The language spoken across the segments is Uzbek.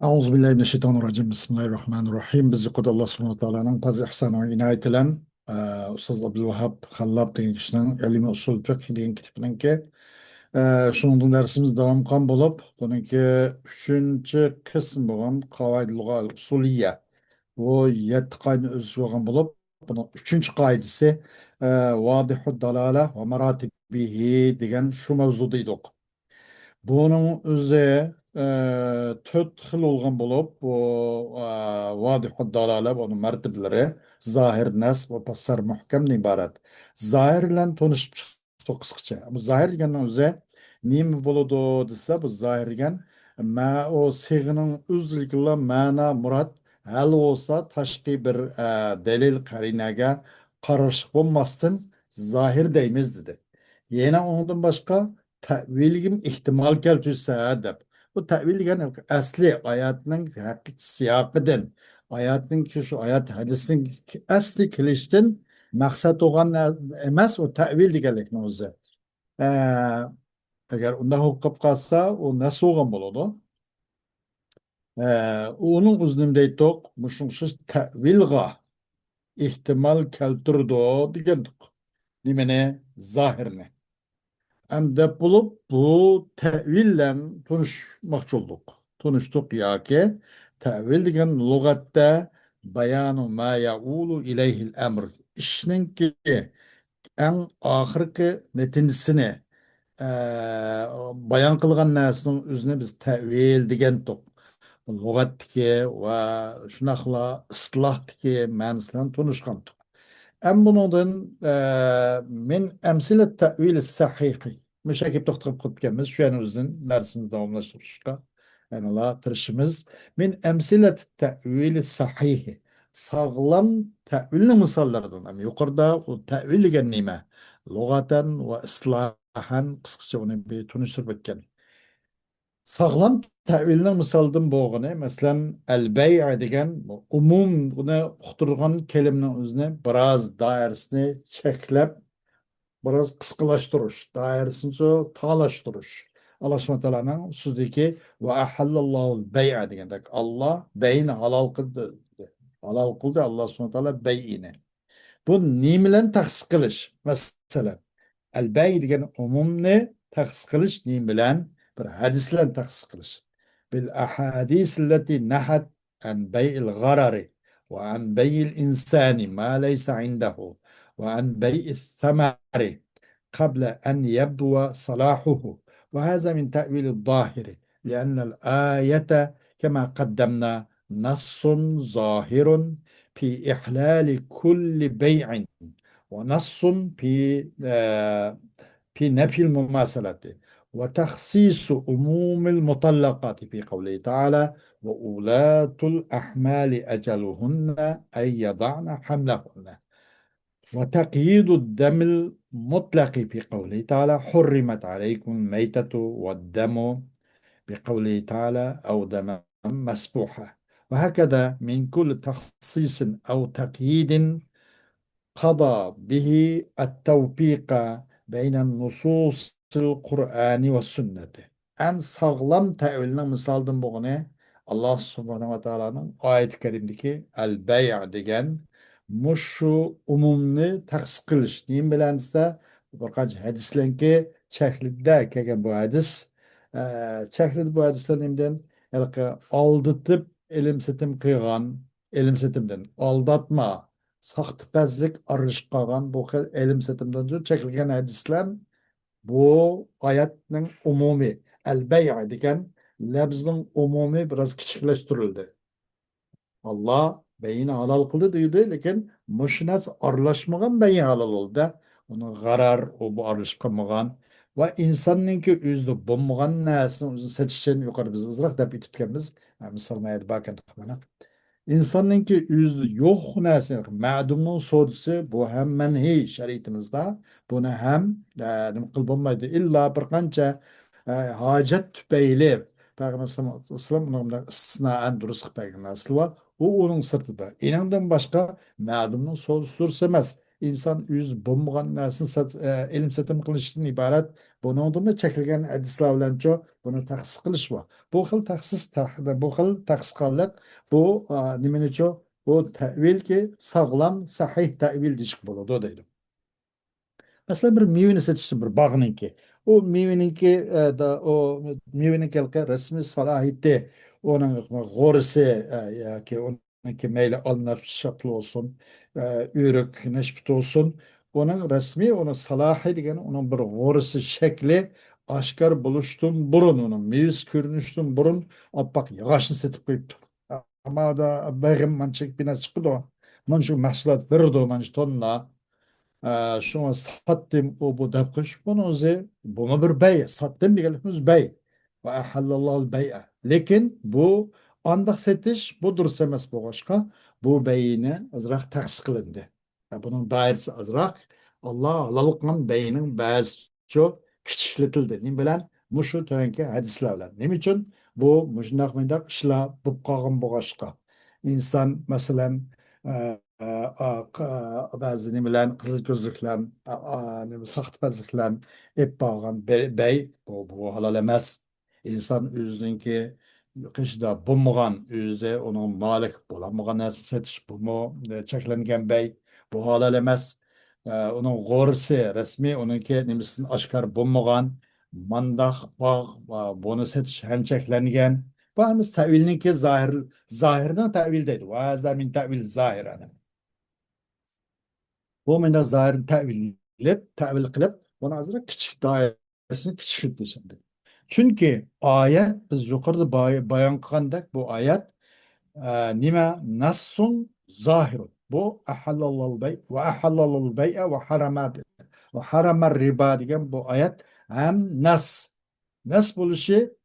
Euzubillahimineşşeytanirracim. Bismillahirrahmanirrahim. Bizi Kudu Allah subhanahu wa ta'ala'nın fazl ihsanı ve inayet ilen Ustaz Abdülvahhab Hallab degan kişinin ilmi usul fiqh degan kitibiniki şunun dersimiz devam qilgan bo'lib, buniki 3-chi qism bo'lgan Qavaid Lugha Usuliyya. Bu 7 qoidani o'z ichiga olgan bo'lib, buning 3-chi qoidasi Vadihud dalala va maratibihi degan shu mavzuda edik. Bunun özü tört xil olgan bulup bu vadihud dalale bunun mertebeleri zahir nas ve passar muhkem ibaret. Zahir ile tanışıp çıktık kısaca. Bu zahir degenin özü neymi buludu dese bu zahir degen ma o sig'inin özlükle mana murat hal olsa taşqi bir delil karinaga karışık olmasın zahir deymiz dedi. Yine ondan başka tevilim ihtimal keltürse dep. Bu tevil yani asli hayatının hakik siyakıdın. Hayatın ki şu hayat hadisinin asli kiliştin maksat olan emas o tevil degelik ne olsa. Ee, Eğer onda hukuk kalsa o nasıl olan buludu? Onun uzunumda tok muşunşuz tevilga ihtimal keltürdü degendik. Nimene zahirine. Hem de bulup bu teville tanışmakçı olduk. Tanıştık ya ki tevil degen lügatte bayanu ma yaulu ileyhil emr. İşinin ki en ahırki neticesini bayan kılgan nesinin üzerine biz tevil degen tok. Lügattaki ve şunakla ıslahtaki manisinden tanışkan tok. أم بنوضن من أمثلة التأويل الصحيح مش هيك بتخطب خد كمز شو يعني وزن درسنا دوامنا شرشقة يعني لا ترشمز من أمثلة التأويل الصحيح sağlam tevilini misallardan hem yukarıda o tevil genime lügaten ve islahan kısaca onu bir tanıştırıp etken. Sağlam tevilini misaldan boğunu mesela el-bey' degan umum buna uqtirgan kelimenin özüne biraz dairesini çeklep biraz kısıklaştırış, dairesini tağlaştırış. Allah subhanahu wa ta'ala'nın sözdeki ve ahallallahu bey'a degendek Allah beyni halal kıldı. Halal kıldı Allah subhanahu wa ta'ala bey'ini. Bu nimeyle tahsis kılış. Mesela el-bey degan umumni tahsis kılış nime bilen bir hadisle tahsis kılış. Bil ahadis allati nahat an bey'il garari ve an bey'il insani ma leysa indahu ve an bey'il thamari قبل أن يبدو صلاحه وهذا من تأويل الظاهر لأن الآية كما قدمنا نص ظاهر في إحلال كل بيع ونص في نفي المماثلة وتخصيص عموم المطلقات في قوله تعالى وأولاة الأحمال أجلهن أن يضعن حملهن وتقييد الدم المطلق في قوله تعالى حرمت عليكم الميتة والدم بقوله تعالى أو دما مسفوحا وهكذا من كل تخصيص أو تقييد قضى به التوفيق بين النصوص القرآن والسنة. En sağlam tevilinin misaldan bu ne? Allah subhanahu wa ta'ala'nın ayet-i kerimdeki el-bey' degen muşu umumni tahsis qilish. Neyim bilen ise bir qancha hadislarki cheklida kelgan bu hadis. Cheklida bu hadislar nimden? Aldatıp elim setim qilgan, elim setimden aldatma, saxtipazlik aralashib qolgan bu xil elim setimden chekilgan hadislar bu oyatning umumiy el-bey' degan labzning umumiy biraz kichiklaştirildi. Allah beyni halal kıldı dedi, lekin muşinas aralashmagan beyin halal oldu. Onu garar, o bu aralashib qolmagan ve insanninki o'zida bo'lmagan narsani o'zi setishini yuqori biz ozroq deb aytibganmiz. Misol bakın mana. İnsanninki o'zida yo'q narsa, ma'dumning sodisi bu ham manhiy shariatimizda. Buni ham nima qilib bo'lmaydi. Illa bir qancha hojat tufayli Peygamber sallallahu aleyhi ve sellem bunun istisnaen durust qilgan narsa var. O onun sırtıda. İnandan başka ma'lumning so'zi sursamaz. İnsan o'zi bo'lmagan narsani ilm satim qilishdan iborat Bunun da çekilgen hadisler bilenço bunu tahsis kılış var. Bu xil tahsiskarlık bu nimeniço bu tevil ki sağlam sahih tevil dişik buludu deydi. Mesela bir meyveni seçişti bir bağınınki. O meyveninki da o meyveninki resmi salahiyeti onun gorisi ya ki onunki meyle alınır şaklı olsun, ürük, neşbit olsun. Onun resmi, onun salahi degen onun bir gorisi şekli aşkar buluştun burun onun meyvis görünüştün burun bak yağışını setip koyup dur. Ama da bağım mançık bina çıkıdı o. Mançık mahsulat verirdi o mançık tonla. Şuna sattım o bu dapkış bunu bunu bir bey sattım diyelim bey ve ahallallahu bey'e lekin bu andak setiş bu dursa emas bu başka bu beyine azrak taks kılındı. Bunun dairesi azrak Allah alalıkman beyinin bazı çok kiçikletildi. Ne bilen muşu tönke hadisler bilen. Ne için bu muşnak mıydak işler bu kağın bu başka. İnsan mesela ba'zini bilen kızıl gözlüklen, sahtbazlıklan ep bağlan bey bu halal emas. İnsan özünki kışda bulmagan özü onun malik bulamagan narsa setiş bu mu çeklengen bey bu halal emas. Onun gorsi resmi onunki nimisin aşkar bulmagan mandak bağ bunu setiş hem çeklengen. Bağımız tevilinki zahirden tevil deydi. Ve hâzâ min tevil zahir. Bu menda zahirini tevil kılıp, bunu azıcık küçük dairesini küçülttü şimdi. Çünkü ayet, biz yukarıda bayan kıldık bu ayet, nime nassun zahirun. Bu ahallallahu bey ve ahallallahu bey'e ve haramar riba degan bu ayet hem nas buluşu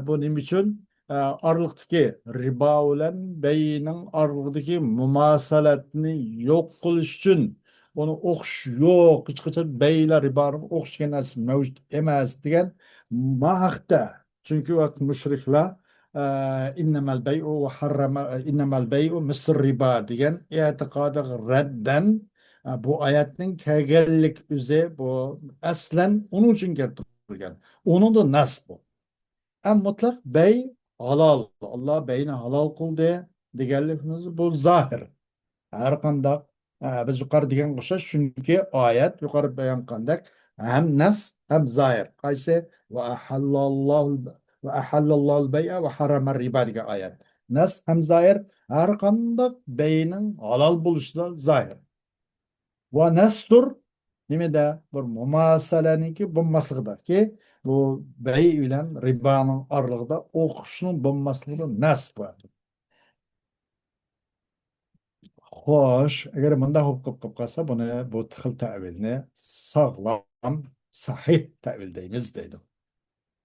bu nim için arlıktaki riba bilen beyinin arlıktaki mumasalatını yok kılış için onu okş yok hiç kaçan beyler ribanın okşayan as mevcut emez degan mahakta çünkü vakt müşrikler innemel bey'u ve harrama innemel bey'u misr riba degan i'tiqadı redden bu ayetin kelgellik üze bu aslen onun için keltirilgan. Onun da nas bu. En mutlak bey halal. Allah beyni halal kıldı. Diğerleriniz bu zahir. Her kanda biz yukarı diyen kuşa çünkü ayet yukarı beyan kandak hem nas hem zahir. Kayse ve ahallallahu bey'e ve haramar riba diye ayet. Nas hem zahir her kanda beynin halal buluşu da zahir. Ve nestur nimede bir mumasalaniki bulmasıdır ki bu bey ile ribanın aralığında okuşunun bulmasıdır nas bu. Xoş, eğer mında hukuk kalsa bunu bu tıkıl tevilini sağlam, sahih tevil deyimiz deydi.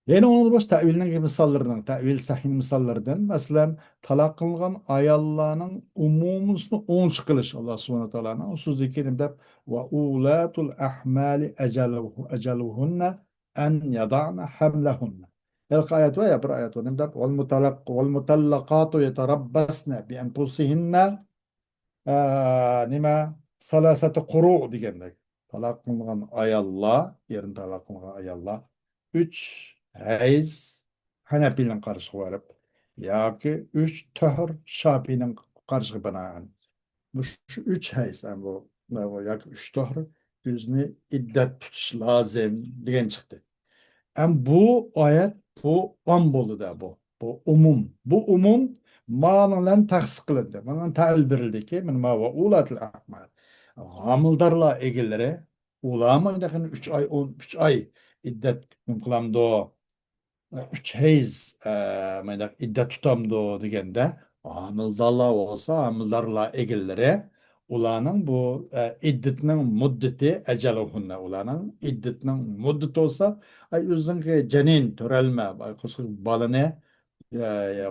Yani onun baş tevilinin misallarından, tevil sahih misallardan, mesela talak kılgan ayallarının umumusunu on çıkılış Allah subhanahu ta'ala'nın o sözü kerimde ve ulatul ahmali ecaluhunna en yada'na hamlahunna. İlk ayet var ya bir ayet var. Vel mutallakatu yeterabbasna bi enfusihinna nima salasati quru degandek. Talak kılgan ayallar, yerin talak kılgan ayallar. Üç hayz Hanefi'nin karşı varıp yoki üç tahir Şafi'nin karşı binaen. Bu şu üç hayz yani bu yoki üç tahir yüzünü iddet tutuş lazım degan çıktı. Hem bu ayet bu ambolu da bu. Bu umum. Bu umum manalan tahsis kılındı. Manalan tail berildi ki min ma ve ulatul ahmal. Hamildarla egillere ulama dahin 3 ay 13 ay iddet kılamdı o. 3 heyz iddet tutamdı degende hamildarla olsa hamildarla egillere ulanın bu iddetinin muddeti ecaluhunna ulanın iddetinin muddeti olsa ay özünki cenin törelme balını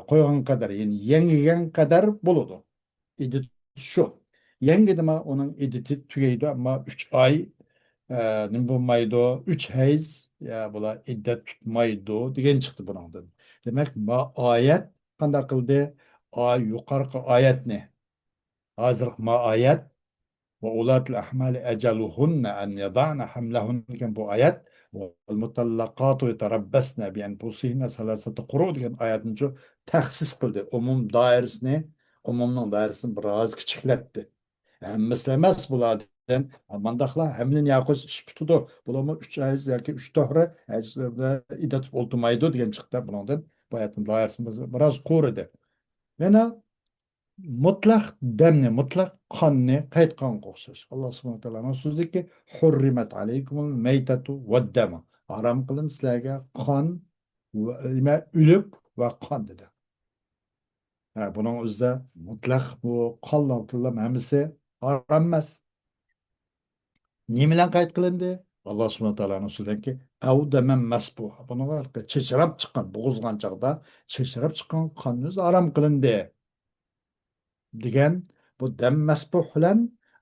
koygan kadar yani yengigen kadar buludu. İddet şu. Yengidi ma onun iddeti tügeydi ama 3 ay nim bulmaydı 3 heyz ya bula iddet tutmaydı degen çıktı bundan. Demek ma ayet kanda kıldı ay yukarı ayet ne? Hazır ma ayet ve ulatul ahmali ecaluhunna en yada'na hamlahunna bu ayet والمطلقات يتربصن بأنفسهن ثلاثة قروء degan oyatni taxsis qildi. Umumning doirasini biroz kichiklatdi. Hammasi emas bulardan. Mandaqlar hamlin yoqish ish tutadi. Bularmi 3 oy yoki 3 to'g'ri iddat o'ltirmaydi degan chiqdi bundan. Bu oyatning doirasini biroz qo'ridi. Yana mutlaq damni, mutlaq qonni qaytqanga o'xshash. Alloh subhanahu va taoloning so'zidagi hurrimat alaykumul maytatu vaddama. Harom qilin sizlarga qon va o'lik va qon dedi. Buning o'zida mutlaq bu qonlar tillam hammasi harom emas. Nima bilan qayd qilindi? Alloh subhanahu va taoloning so'zidagi av daman masbuh. Bunga chechirab chiqqan, bo'g'izgan chaqda chechirab chiqqan qonni o'zi harom qilindi. degan bu dam masbuh bilan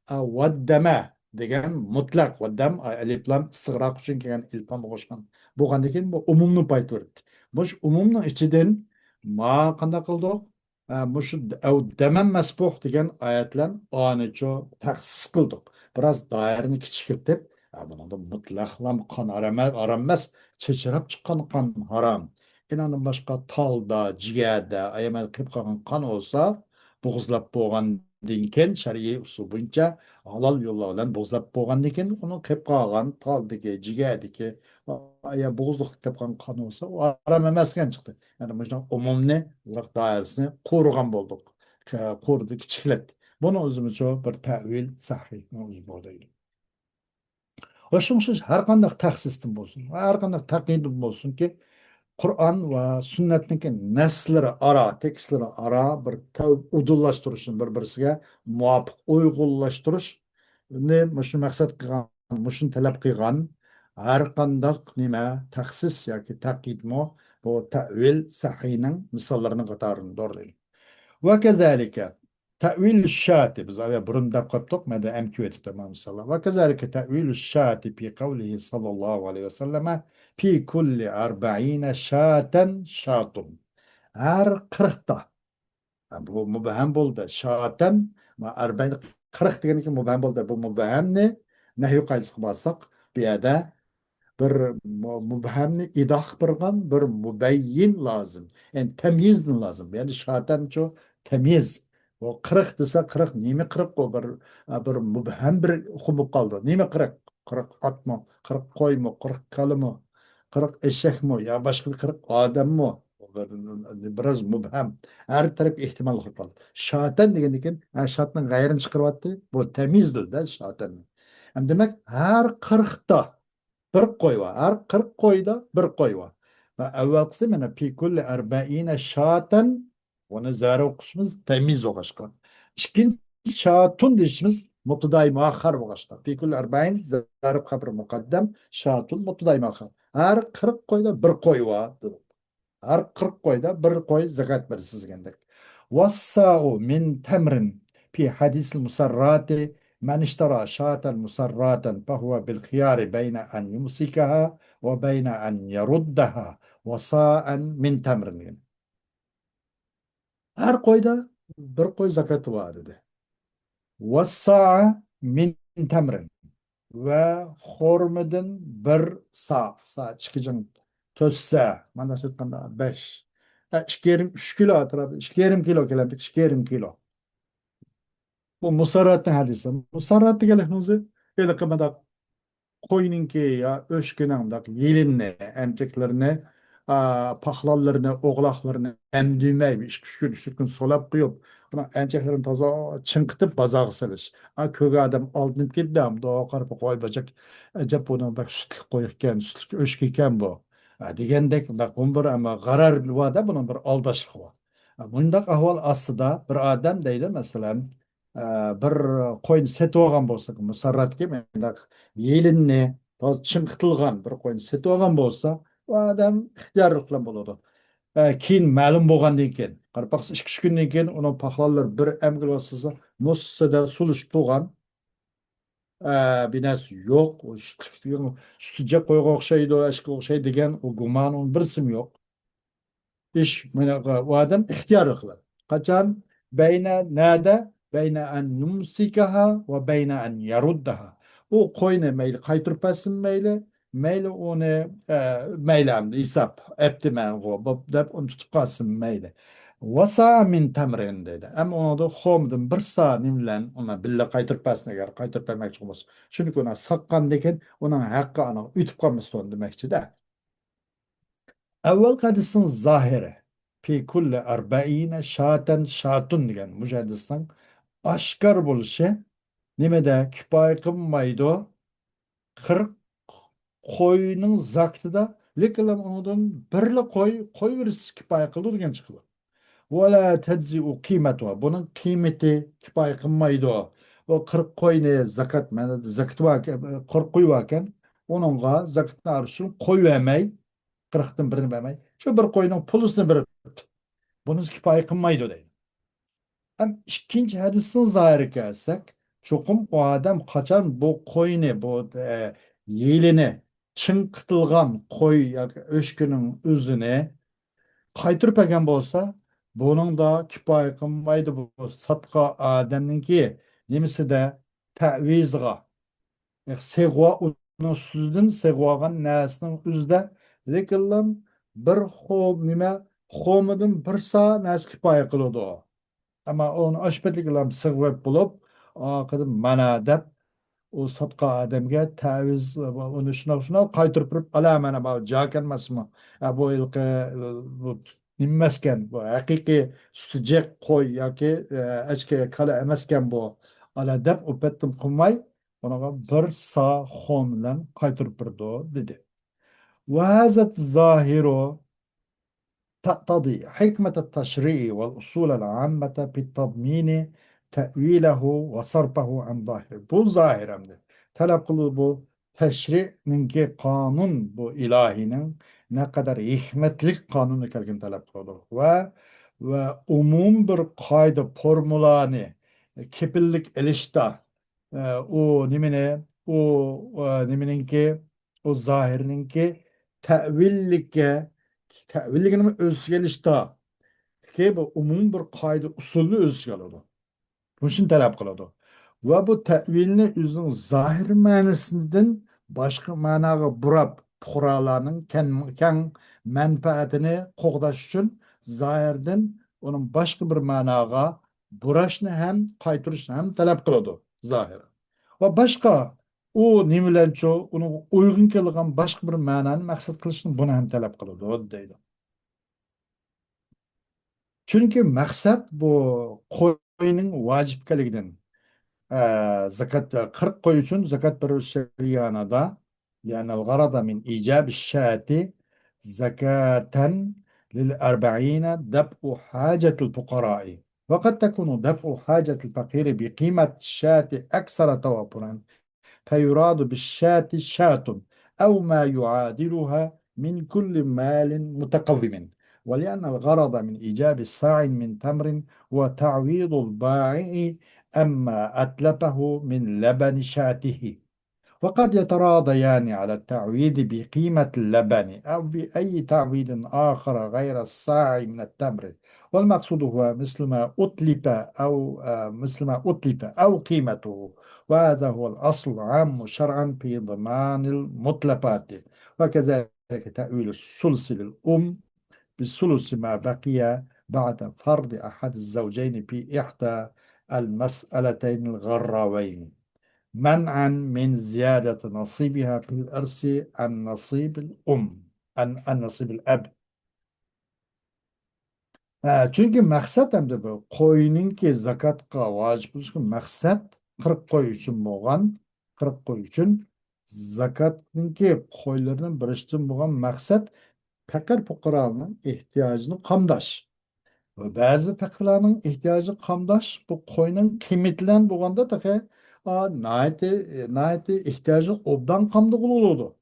vaddama degan mutlaq vaddam alif lam istig'roq uchun kelgan ilpam qo'shgan bo'lgandan keyin bu umumni payt berdi. Bu umumni ichidan ma qanday qildik? Bu shu damam masbuh degan oyatlar anicho taxsis qildik. Biroz doirani kichiktirib, bunda mutlaqlam qon harom emas, chechirab chiqqan qon harom. Inanın boshqa tolda, jigarda, ayamal qilib qolgan qon olsa, bo'g'izlab bo'lgandan keyin shar'iy usul bo'yicha halol yo'llar bilan bo'g'izlab bo'lgandan keyin uni qilib qolgan toldagi, jigardagi ya bo'g'izliq qilib qolgan qon olsa, u harom emas ekan chiqdi. Ya'ni bu umumni doirasini qo'rg'an bo'ldik. Qo'rdi, kichiklatdi. Buni o'zimizcha bir ta'vil sahih o'zi bor deydi. Va shunsiz har qanday taxsisdan bo'lsin, har qanday taqidin bo'lsinki, Qur'on va sunnatniki naslari aro, tekstlari aro bir udullaştırışın bir-birisiga muvofiq uyg'unlashtirishni shu maqsad qilgan, shuni talab qilgan har qanday nima taxsis yoki taqidmo bu ta'vil sahiyning misollarini qatoridan o'rlaydi. Va kazalika ta'vil shati biz avval burun deb qopdik, mana amki o'tib tamam misollar. Va kazalika ta'vil shati fi qawlihi sallallohu alayhi vasallam fi kulli 40 shatan shatun. Her 40'ta. Bu mübhem bo'ldi. Şaten va 40 40 degan ekan mübhem bo'ldi. Bu mübhemni nahy qaysiga borsak, bu yerda bir mübhemni idah qilgan bir mubayyin lazım. Yani temyizdin lazım. Yani şaten şu temyiz. O 40 desa 40 nimi 40 o bir mübhem bir hukm kaldı. Nimi 40? 40 at mı? 40 koy mu? 40 kalı mı? 40 eşek mi? Ya başka bir 40 adam mı? Biraz mübhem. Her taraf ihtimal kaldı. Şaten degen ekan, şatning g'ayrini chiqaryapti. Bu temizdir da şaten. Hem demek her 40'ta bir qo'y var. Her 40 qo'yda bir qo'y var. Ve evvelkisi mana fi kulli 40 şaten onu zara o'qishimiz temiz o'qishqa. İkinci şatun deyishimiz mubtadai muakhar o'qishqa. Fi kulli 40 zarf xabar muqaddam şatun mubtadai muakhar. Her 40 qo'yda bir qo'y var. Her 40 qo'yda bir qo'y zakat bersiz degandek. Vassa'u min tamrin fi hadisil musarrati من اشترى شاة مسرات فهو بالخيار بين أن يمسكها وبين أن يردها وصاء من تمر. Her koyda bir koy zakatı var dedi. Vasa min temrin ve hormedin bir sa çıkıcın tözse bana sıkkanda 5 2 3 kilo atırabi 2 kilo kelamdik 2 kilo. Bu musarratın hadisi. Musarrat degelik nuzi eli kımada koyninki ya öşkünandak yelinne emceklerini pahlallarını oğlaklarını emdimey bir iş gün üç gün solap koyup buna emceklerini taza çınkıtıp bazağı seliş. Köge adam aldın gitti am doğa karpı koy bacak acaba bunu bak sütlük koyukken sütlük öşküken bu. Degендek da kumbur ama karar var bunun bir aldaşık var. Bundaq ahval aslında bir adam deydi mesela bir qo'yni setib olgan bo'lsak musarratga yelinni chimqitilgan bir qo'yni setib olgan bo'lsa u odam ixtiyorlik bilan bo'ladi. Keyin ma'lum bo'lgandan keyin qarab boqsa 2-3 kundan keyin uni paxlallar bir emgilvasiz mussada sulishib bo'lgan binasi yo'q, suticha qo'yga o'xshaydi, ashga o'xshaydi degan u gumon birsim yo'q. İş o adam ihtiyar kılar. Kaçan beyne nade beyne en yumsikaha ve beyne en yaruddaha. O koyne meyli kaytırpasın meyli Meyli onu meylemdi isap eptimen go bop dep onu tutup kalsın meyli. Vasa min temrin dedi. Ama onu da homdun bir saatin bilen ona billa kaytırıp basına gar kaytırıp vermek olmaz. Çünkü ona sakkan deken onun hakkı ana ütüp kalmasın demekçi de. Evvel kadısın zahire fi kulli arba'ine şaten şatun diyen mücadelesinden aşkar buluşu nimede kifayet kılmaydı 40 koyunun zaktıda lekilam ondan birle koy verirse kifayet kılır diyen çıkılır. Ve la teczi'u kıymetu. Bunun kıymeti kifayet kılmaydı. O 40 koyunu zakat, yani zakat varken, 40 koy varken onunla zakatını arışın koy vermey, 40'tan birini vermey. Şu bir koyunun pulusunu bir bunun kifayet kılmaydı değil. Hem ikinci hadisin zahiri gelsek, çokum o adam kaçan bu koyunu, bu yelini, çın kıtılgan koy, yani öşkünün üzüne qaytırıp eken bolsa, bunun da kipaye kılmaydı bu satka adamınki nemisi de təvizga. Segwa onun süzdün segwagan näsinin üzde lekilim bir xom nime xomudun bir sa näs kipaye kılıdı o. Ama onu aşpetlik segwep bulup, akıdım mana dep o satka adamga taviz onu şuna qaytırıp durup ala mana bu jakelmasmı bu ilki bu nimmesken bu hakiki sütecek koy yoki eski kala emasken bu ala dep upettim qilmay ona bir sa xom bilan qaytırıp durdu dedi. Ve hazat zahiru تقتضي حكمة التشريع والأصول العامة في التضمين تأويله وصرفه عن ظاهره. Bu zahiren talep kılı bu teşri'ninki kanun bu ilahinin ne kadar hikmetlik kanunu kelkin talep kılı ve umum bir kaydı formulani kipillik elişta o nimine o nimininki o zahirinki tevillikке tevilligini öz gelişte ki bu umum bir kaydı usulü öz gelidi. Bunun için talep kılады. Ve bu tevilini özün zahir manasından başka managa burap puralarının ken menfaatini qoğdaş için zahirden onun başka bir managa buraşını hem kaytırışını hem talep kılады zahir. Ve başka o nimelenço onu uygun kılgan başka bir mananı maksat kılışını bunu hem talep kılады o deydi. Çünkü maksat bu koyunun vacipkaliginden zakat 40 koy için zakat bir şeriyanada yani الغرض من إيجاب الشاة زكاة للأربعين دفع حاجة الفقراء وقد تكون دفع حاجة الفقير بقيمة الشاة أكثر توفرا فيراد بالشاة شاة أو ما يعادلها من كل مال متقوم ولأن الغرض من إيجاب الصاع من تمر هو تعويض البائع أما أتلفه من لبن شاته وقد يتراضيان على التعويض بقيمة اللبن أو بأي تعويض آخر غير الصاع من التمر والمقصود هو مثل ما أتلف أو قيمته وهذا هو الأصل عام شرعا في ضمان المطلقات وكذلك تأويل الثلث للأم بالثلث ما بقي بعد فرض أحد الزوجين في إحدى المسألتين الغراوين منعا من زيادة نصيبها في الإرث عن نصيب الأم عن نصيب الأب. Çünkü maksat hem de bu koyununki zakatqa vacip bo'lishki maksat 40 koy için bo'lgan 40 koy için zakatninki koylardan birishdan bo'lgan maksat fakir fuqaroning ehtiyojini qamdash. Bazı fakirlerin ihtiyacı kamdaş bu koyunun kıymetilen bulganda tabi naiti ihtiyacı obdan kamdı olurdu.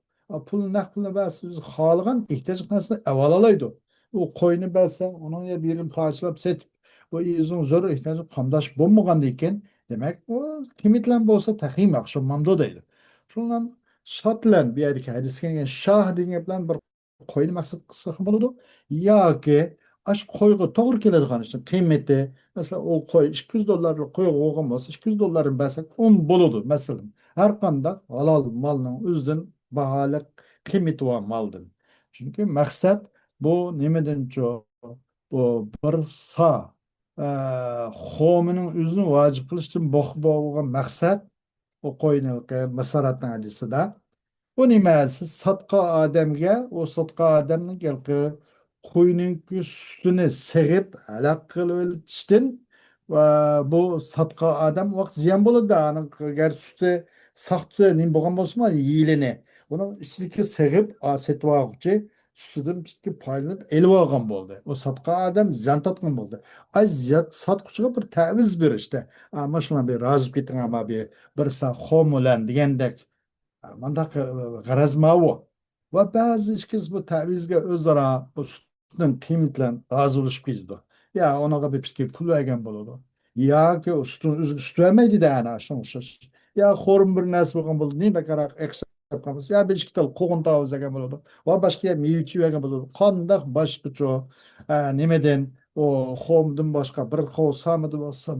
Pul nakline bas biz halıgan ihtiyacı nasıl evalalaydı. O koyunu belse onun ya birini parçalap set bu izin zor ihtiyacı kamdaş bulmagan iken demek o kıymetilen bolsa takım akşamamda değil. Şundan şatlan bir yerdeki hadisken şah diye bir koyunu maksat kısa buludu. Ya ki aş koyga toğır keladigan için kıymeti mesela o koy 200 dollarlık koyga olgan bolsa 200 doların bassak 10 boludu mesela. Her kanda halal malının üzden bahalik kıymeti var maldım. Çünkü maksat bu nemeden çok bu bir sağ hominin üzünü vacip kılış için boğuğa maksat o koyun masaratın acısı da. Bu nimasi satqa adamga, o satqa adamning qo'yning üstüne sig'ib halaq qilib o'tishdan va bu satqa adam vaqt ziyon bo'ladi. Agar suti saqti nim bo'lgan bo'lsa yilini uni ichidagi sig'ib setib oluvchi sutidan bitki paylanib elib olgan bo'ldi. O satqa adam ziyon tortgan bo'ldi. Ay sotquchiga bir taviz berishdi. Ama shuna bir rozib keting ama bir sa xomulan degandek mandaq g'araz ma'vu va ba'zi ishkiz bu tavizga o'zaro bu sutning qiymati bilan rozi bo'lishib ketadi. Ya onaga bir pishki pul bergan bo'ladi. Yoki sutni o'zi sut bermaydida ana shunga o'xshash. Ya xo'rim bir narsa bo'lgan bo'ladi. Nima qaraq eksport qilamiz. Ya bir ikki tal qo'g'in tovuz degan bo'ladi. Va boshqa mevchi bergan bo'ladi. Qandoq boshqacha nimadan o xomdan boshqa bir xov samidi bo'lsa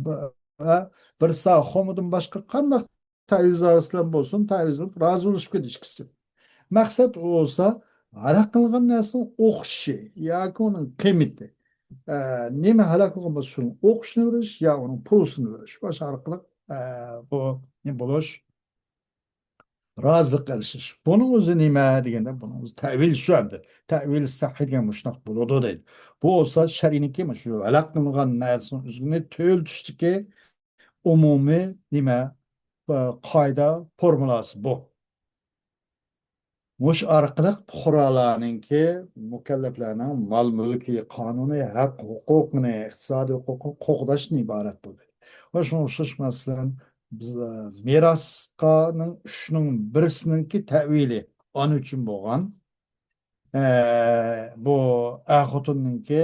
bir sa xomdan boshqa qandoq tavizlar bo'lsin, tavizlar rozi bo'lishib ketishkisi. Maqsad olsa, halak qilgan narsani o'qishi yoki uning qiymati. Nima halak qilgan bo'lsa, shuni o'qishni bilish yo uning pulusini bilish. O'sha orqali bu nima bo'lish, rozi qilishish. Buning o'zi nima deganda, buning o'zi tavil shu endi. Tavil sahih degan mushnaq bo'ladi deydi. Bu olsa shariyniki shu halak qilgan narsani o'zini to'ltishdiki umumiy nima qoida formulasi bu. Mush orqali fuqarolarninki mukallaflarning mol mulki qonuniy haq huquqini iqtisodiy huquqni qo'g'dashdan iborat bo'ldi. Va shunga o'xshash masalan biz merosning uchning birisininki tavili on uchun bo'lgan bu xotinninki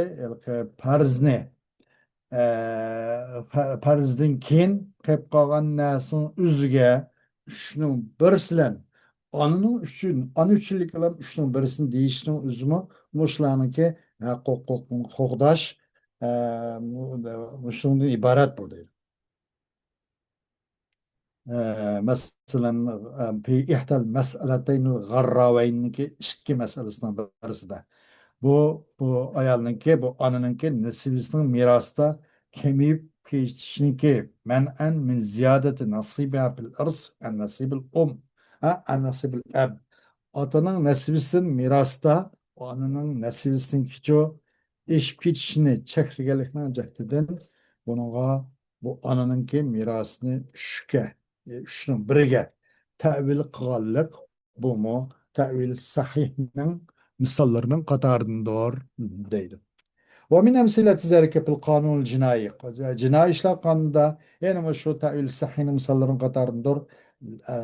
farzni farzdan keyin qilib qolgan narsani o'ziga uchning birisidan onun üçün, an üçlük olan üçünün birisini değiştirin üzümü muşlarınki kokdaş muşlarından ibaret buradaydı. Mesela fi ihtal meseleteyn garraveynki iki meselesinden birisi de. Bu ayalınki, bu anınınki nesibisinin mirasta kemiyip geçişinki men'en min ziyadeti nasibiha bil ırs en nasibil en nasibil ab. Atanın nesibisinin mirasta, o anının nesibisinin kiço iş geçişini çekirgelikten cehdeden bununla bu anınınki mirasını üçünün biriga tavil qilganlik bu mu tavil sahihning misallarının qatarındadır deydi. Ve min emsileti zalike fil kanun cinayi. Cinayi işler kanunda yani şu tavil sahihning misallarının qatarındadır.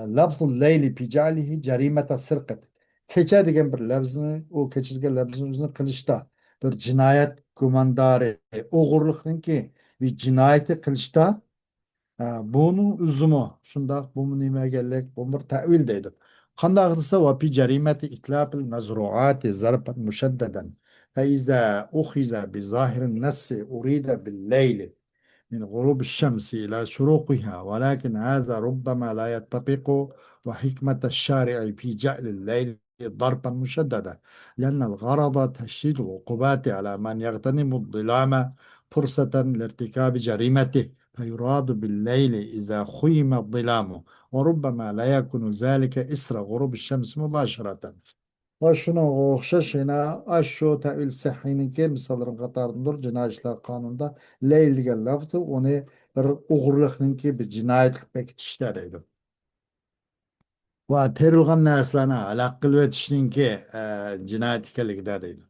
Lafzul leyli fi ca'lihi cerimete sirqat. Kecha degan bir lafzni, o kecha degan lafzni o'zini qilishda bir jinoyat gumondori, o'g'irlikniki bir jinoyati qilishda bunun üzümü, şunda bu nime gelek, bu bir tevil deydi. Kanda kılsa ve pi cerimeti itlafil mezruati zarpan müşeddeden. Fe izâ uhize bi zahirin nessi uride bil leyli. من غروب الشمس إلى شروقها ولكن هذا ربما لا يتفق وحكمة الشارع في جعل الليل ضربا مشددا لأن الغرض تشديد العقوبات على من يغتنم الظلام فرصة لارتكاب جريمته فيراد بالليل إذا خيم الظلام وربما لا يكون ذلك إسر غروب الشمس مباشرة va shunga o'xshash yana shu tavil sahiyninki misollar qatoridir jinoiy ishlar qonunida leyl degan lafzi uni bir o'g'irlikninki bir jinoyat qilib bekitishda deydi va terilgan narsalarni halaq qilib o'tishninki jinoyat ekanligida deydi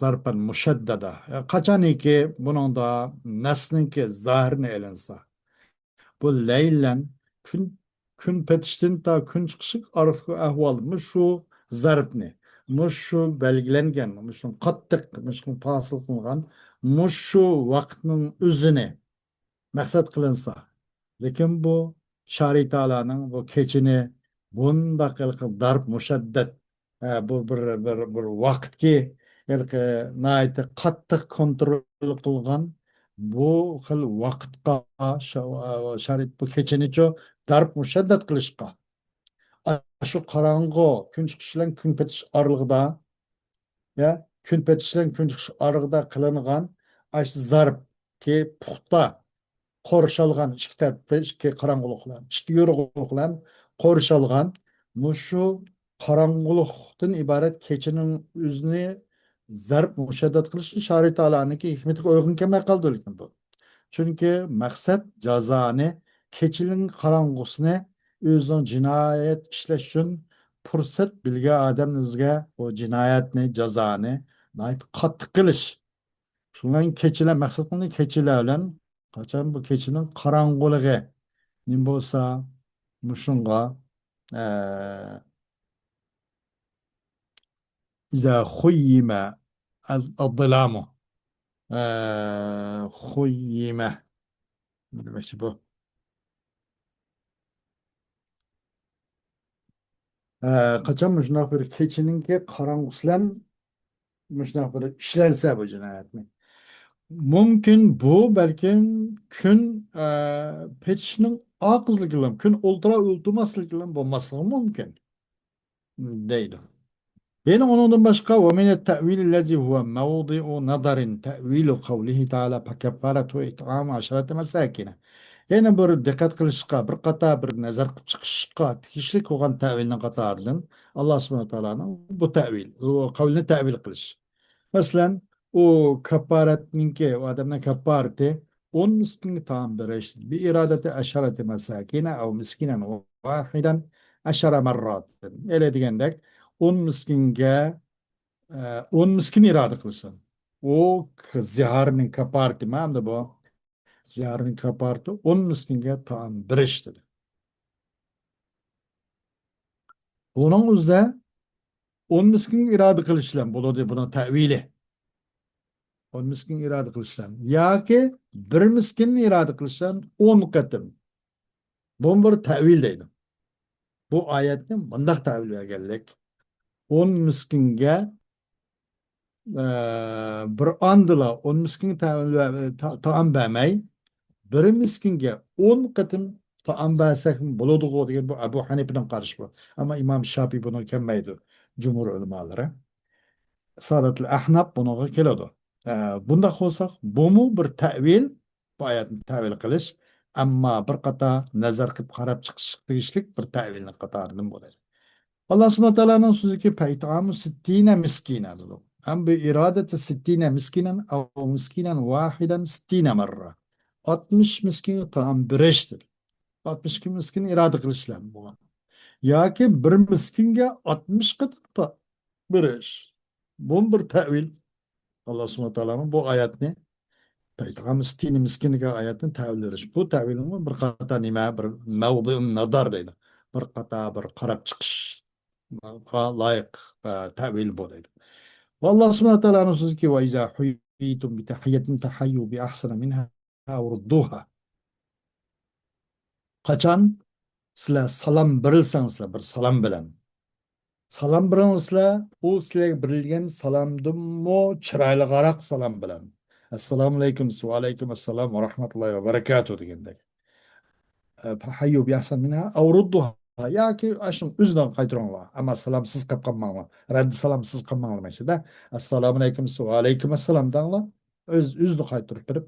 zarban mushaddada qachoniki buningda nasninki zohirini ilinsa bu leylen kun petiştin ta kun çıkışık arifki ahval şu zarfni şu belgilengen şu kattık şu pasıl kılgan şu vaktinin üzüne maksat kılınsa lekin bu şari Taala'nın bu keçini bunda kılık darp muşaddet bu bir vakt ki naiti kattık kontrol kılgan bu xil vaqtqa sharit bu kechanicho darb mushaddad qilishqa şu karango gün çıkışlan gün petiş aralığında ya gün petişlen gün çıkış aralığında kılıngan aş zarp ki puxta korşalgan iki tarafı iki karangılıklan iki yoruguluklan korşalgan muşu karangılıktan ibaret keçinin üzünü zarp müşeddet kılış işareti alaniki hikmeti uygun kemne kaldı bu. Çünkü maksat cazanı keçinin karangısını özün cinayet işleş için fırsat bilge adamınızga o cinayetni cazanı nait katlı kılış. Şundan keçiler maksatını keçiler bilen kaçan bu keçinin karangılığı nim bolsa muşunga eee iza khuyyima el-zalamu khuyyima ne demek bu? Kaçan müşnak bir keçininki karangısılan müşnak bir işlense bu cinayetini. Mümkün bu belki kün peçinin akızlıkla, kün ultra ultimaslıkla bulması mümkün. Değil. Yine ondan başka ve min te'vil lezi huve mevdi'u nazarin te'vilu kavlihi ta'ala fekeffaretu it'am aşareti mesakine. Yine bir dikkat kılışka, bir kata bir nazar çıkışka, kişilik olan te'vilinin katarının Allah subhanahu wa ta'ala'nın bu te'vil, o kavlini te'vil kılış. Mesela o keparetninki, o adamın kepareti, on miskin tam bir işte. Bir iradeti aşareti mesakine, o miskinen vahiden aşara merrat. Öyle digendek, on miskinge, on miskin irade kılsın. O ziharının kepareti, mi bu? Ziharının kepareti, on miskinge tam bir işte. Bunun üzerine, on miskin irade kılışlan, bu da bunun tevili. On miskin irade kılışlan. Ya ki bir miskin irade kılışlan 10 katım. Bu bir tevil deydi. Bu ayetin bundak tevil geldik. 10 miskinge bir andıla 10 miskin taam vermey. Bir miskinge 10 katım taam versek buludu diye bu Ebu Hanife'nin karşı bu. Ama İmam Şafii bunu kemmeydi. Cumhur ulemaları. Sadatul Ahnaf bunaga keladi. Bunda olsak, bu bir tavil, bu oyatni tavil qilish, ammo bir qator nazar qilib qarab chiqish tegishlik bir tavilni qatoridan bo'ladi. Alloh subhanahu va taoloning so'ziki paytamu sittina miskina dedi. Am bi iradati sittina miskinan aw miskinan wahidan sittina marra. 60 miskin taam berishdir. 60 miskin irada qilishlar bo'lgan. Yoki bir miskinga 60 qatı berish. Bu bir tavil. Allah subhanahu wa ta'ala'nın bu ayetini Peygamber miskini miskiniga ayetini tavil ediş. Bu tavilin bir kata nima bir mevdiun nazar deydi. Bir kata bir qarab chiqish layık tavil bu deydi. Allah subhanahu wa ta'ala'nın sözü ki ve izâ huyyitum bi tahiyyetin tahayyu bi ahsana minha urduha. Kaçan sizler salam berilsangizlar bir salam bilen. Salam biringizlar, u sizlarga berilgan salomdinmi chiroyliroq salom bilan. Assalomu alaykum, va alaykum assalom va rahmatullohi va barakatuh degandek. Hayyu bi ahsan minha aw rudduha. Yoki ashun o'zidan qaytaringlar. Amma salomsiz qilib qolmanglar. Raddi salomsiz qilmanglar mashida. Assalomu alaykum, va alaykum assalom danglar. O'zni qaytarib turib.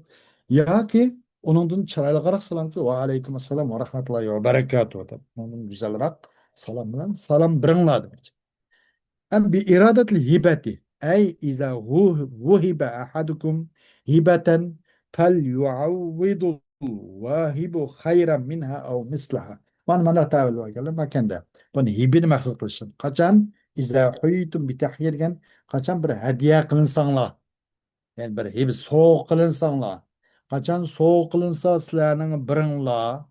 Yoki uningdan chiroyliroq salom qilib va alaykum assalom va rahmatullohi va barakatuh deb. Undan go'zalroq salom bilan salom biringlar demoqchi. أم بإرادة الهبة أي إذا وهب أحدكم هبة فليعوض الواهب خيرا منها أو مثلها. من تعمل وكلام ما كان ده. بن هبين مقصد قلشن. قچان إذا حييتم بتحيير قچان بر هدية قلنسانlar. Yani bir hep soğuk kılınsanlar. Kaçan soğuk kılınsa sizlerinin birinlağa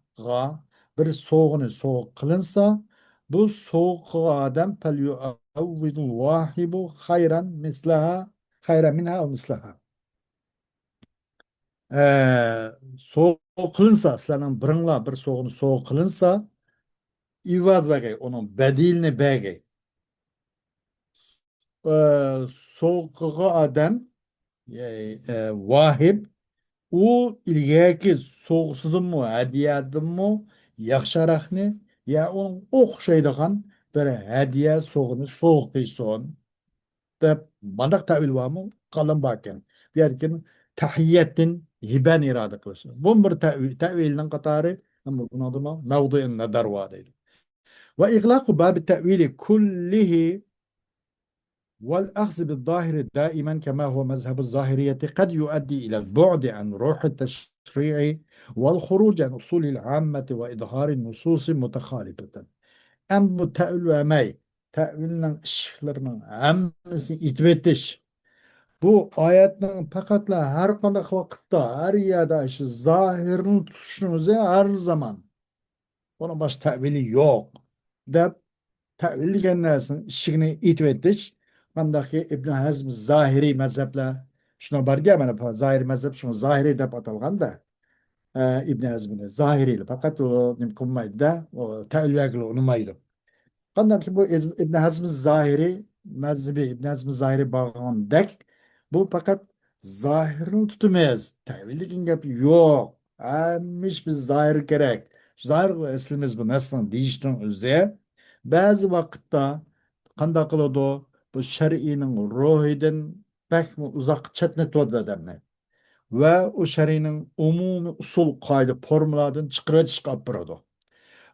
bir soğunu soğuk kılınsa bu soğuk adam fel yuavvidul vahibu hayran mislaha hayran minha ve mislaha. Soğuk kılınsa sizlerinin birinla bir soğunu soğuk kılınsa ivad vegey onun bedilini begey. Soğuk adam vahib u ilgaki soğusudu mu, hadiyatı mı, yaxşaraqni, ya onun o'xshaydigan bir hediye soğunu soğuk son deb mandaq tavil varmı? Qalın bakken. Bir yerkin tahiyyetin hiben irade kılışı. Bu bir tavilin qatarı ama bunun adı mevdu'in nazar var deydi. Ve iglaqu bab tevili kullihi والأخذ بالظاهر دائما كما هو مذهب الظاهرية قد يؤدي إلى البعد عن روح التشريع والخروج عن أصول العامة وإظهار النصوص متخالفة. أم bu tevil ve mey, tevilin ışıklarının hemisi itbetiş. Bu ayetinin fakatla her kandak vakitte, her yerde şu zahirini tutuşunuza her zaman. Onun baş tevili yok. Dep tevil genlersin ışıkını itbetiş. Mandaki İbn Hazm zahiri mezheple şuna barga bana zahiri mezhep şunu zahiri dep atalgan da İbn Hazm'ın zahiri fakat o nimkunmaydı da o tevil vekili unumaydı. Qandaki bu İbn Hazm zahiri mezhebi İbn Hazm zahiri bağındek bu fakat zahirini tutamayız. Tevillikin gap yok. Amış biz zahir gerek. Zahir eslimiz bu nasıl değiştiğin üzere bazı vakitte qanda kılıdı bu şer'inin ruhiden pek mi uzak çetnet oldu adamlar. Ve o şer'inin umumi usul kaydı formuladan çıkartış kapırdı.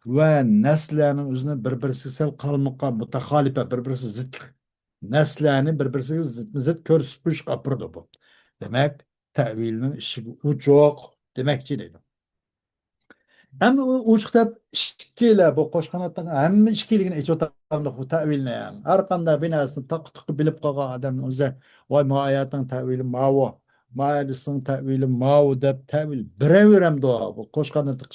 Ve neslenin özüne bir-birisi sel kalmıqa mutahalife bir-birisi zıt nesleni bir-birisi zıt körsüpüş kapırdı bu. Demek tevilinin işi uçuk demekçi dedi. Hem uçukta işkiyle bu koşkanattan hem işkiligini iç otamda bu teviline yani. Her kanda binasını tak bilip kağa adamın öze vay ma ayatın tevili mavu. Ma ayatın tevili mavu dep tevil birevirem doğa bu koşkanatı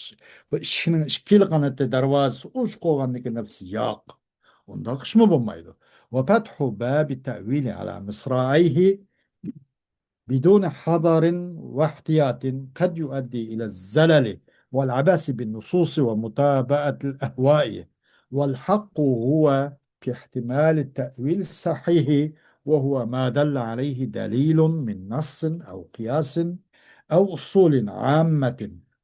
bu işkinin işkili kanatı darvazı uç koğandaki nefsi yok. Onda kış mı bulmaydı. Ve fethu babi tevili ala misraihi بدون حذر واحتياط قد يؤدي إلى الزلل والعبث بالنصوص ومتابعة الأهواء والحق هو في احتمال التأويل الصحيح وهو ما دل عليه دليل من نص أو قياس أو أصول عامة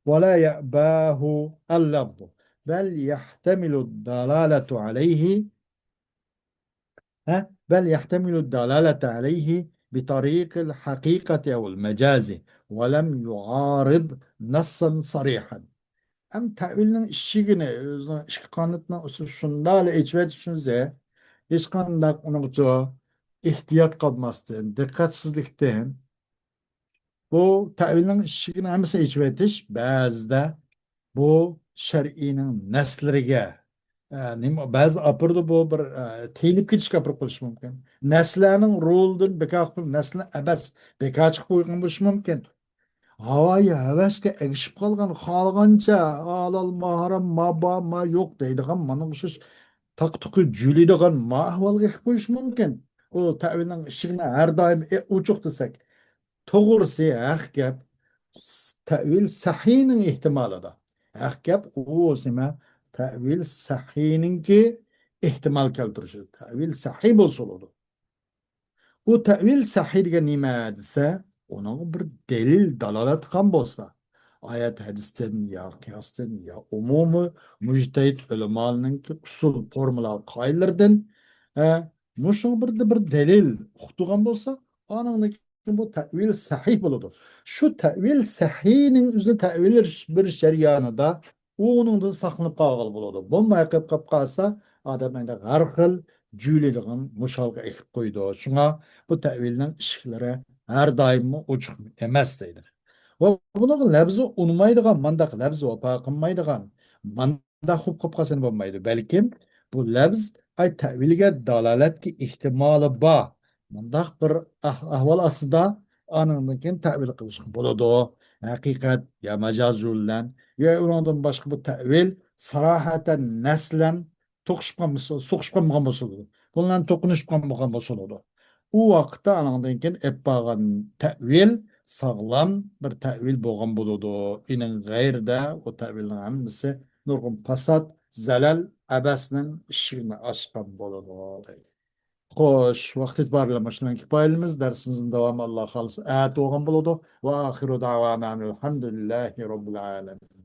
ولا يأباه اللفظ بل يحتمل الدلالة عليه بل يحتمل الدلالة عليه بطريق الحقيقة أو المجاز ولم يعارض نصا صريحا. Hem tevilin işini, kanıtına şunlarla içvet düşünse, hiç kandak onun ihtiyat kalmasın, dikkatsizlikten, bu tevilin işini hemisi içvetiş, bazıda bu şer'inin neslerine yani bazı apırdı bu bir telip kitiş kapır kılış mümkün. Neslenin rolden bekak bir nesle ebes bekak çıkıp uygun buluş mümkün. Havayı heveske egişip kalgan halganca alal maharam ma ba ma yok deydigan manın şuş tak tuku jülüdigan ma ahval geçip buluş mümkün. O tevilin işine her daim uçuk desek. Toğrisi haq gap tevil sahinin ihtimali da. Haq gap o zima tevil sahinin ki ihtimal keltirişi. Tevil sahih bozulur. O tevil sahih degan nima desa, onun bir delil dalalat qilgan bo'lsa, oyat hadisdan yo qiyosdan yo umumi mujtahid ulamoning usul formula qoidalardan mushu bir delil uqtigan bo'lsa, onun bu tevil sahih bo'ladi. Shu tevil sahihning o'zini tevil bir jarayonida o'ningdan saqlanib qolgan bo'ladi. Bo'lmay qolib qolsa, odam endi har xil juylaydigan musholga ekib qo'ydi. Shunga bu tevilning ishiklari har doim ochiq emas deydi. Va bunaqa labzi unmaydigan, mandaq labzi vafo qilmaydigan, mandaq xub qilib qolsa bo'lmaydi. Balkim bu labz ay tevilga dalolatga ehtimoli bor. Mundaq bir ahvol ostida anından keyin tavil qilish bo'ladi. Haqiqat ya majoz yo'llan ya undan boshqa bu tavil sarohatan naslan to'qishib qolmasa, so'qishib qolmagan bo'lsa, bundan to'qinishib qolmagan bo'lsa, u vaqtda andan keyin eppagan tavil sağlam bir tavil bo'lgan bo'ladi. Inin g'ayrida o tavilning hammasi nurg'un fasod, zalal, abasning ishini ochgan bo'ladi. Xo'sh, vaqt etibariyle shularga kifoyamiz. Darsimizning davomi Alloh xohlasa, at o'g'an bo'ladi. Va axiru da'vana alhamdulillahi robbil alamin.